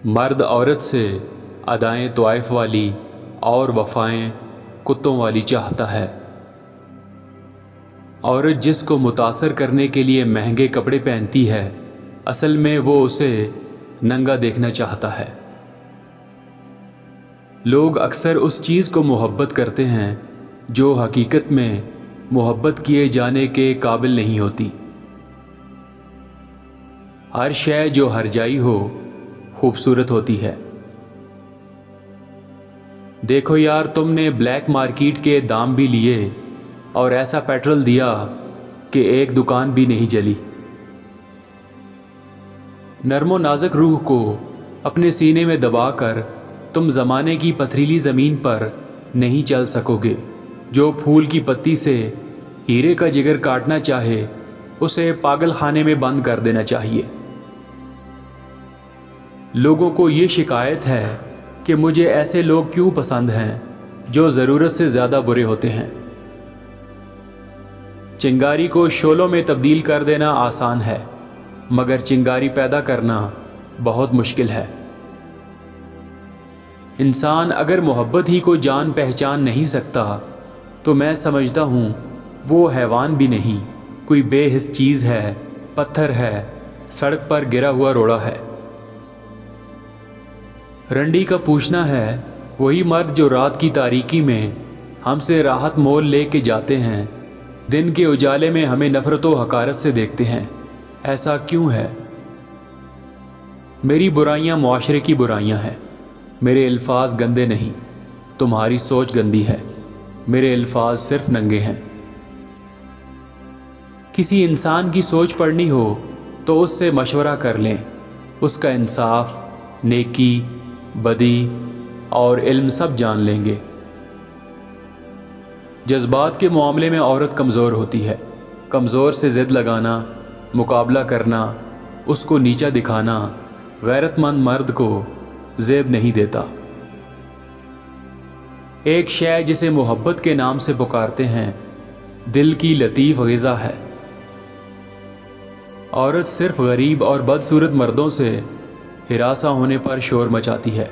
مرد عورت سے ادائیں طوائف والی اور وفائیں کتوں والی چاہتا ہے۔ عورت جس کو متاثر کرنے کے لیے مہنگے کپڑے پہنتی ہے، اصل میں وہ اسے ننگا دیکھنا چاہتا ہے۔ لوگ اکثر اس چیز کو محبت کرتے ہیں جو حقیقت میں محبت کیے جانے کے قابل نہیں ہوتی۔ ہر شے جو ہرجائی ہو خوبصورت ہوتی ہے۔ دیکھو یار، تم نے بلیک مارکیٹ کے دام بھی لیے اور ایسا پیٹرول دیا کہ ایک دکان بھی نہیں جلی۔ نرم و نازک روح کو اپنے سینے میں دبا کر تم زمانے کی پتھریلی زمین پر نہیں چل سکو گے۔ جو پھول کی پتی سے ہیرے کا جگر کاٹنا چاہے، اسے پاگل خانے میں بند کر دینا چاہیے۔ لوگوں کو یہ شکایت ہے کہ مجھے ایسے لوگ کیوں پسند ہیں جو ضرورت سے زیادہ برے ہوتے ہیں۔ چنگاری کو شعلوں میں تبدیل کر دینا آسان ہے، مگر چنگاری پیدا کرنا بہت مشکل ہے۔ انسان اگر محبت ہی کو جان پہچان نہیں سکتا تو میں سمجھتا ہوں وہ حیوان بھی نہیں، کوئی بے حس چیز ہے، پتھر ہے، سڑک پر گرا ہوا روڑا ہے۔ رنڈی کا پوچھنا ہے، وہی مرد جو رات کی تاریکی میں ہم سے راحت مول لے کے جاتے ہیں، دن کے اجالے میں ہمیں نفرت و حقارت سے دیکھتے ہیں۔ ایسا کیوں ہے؟ میری برائیاں معاشرے کی برائیاں ہیں۔ میرے الفاظ گندے نہیں، تمہاری سوچ گندی ہے۔ میرے الفاظ صرف ننگے ہیں۔ کسی انسان کی سوچ پڑھنی ہو تو اس سے مشورہ کر لیں، اس کا انصاف، نیکی، بدی اور علم سب جان لیں گے۔ جذبات کے معاملے میں عورت کمزور ہوتی ہے۔ کمزور سے ضد لگانا، مقابلہ کرنا، اس کو نیچا دکھانا غیرت مند مرد کو زیب نہیں دیتا۔ ایک شے جسے محبت کے نام سے پکارتے ہیں، دل کی لطیف غذا ہے۔ عورت صرف غریب اور بدصورت مردوں سے ہراساں ہونے پر شور مچاتی ہے۔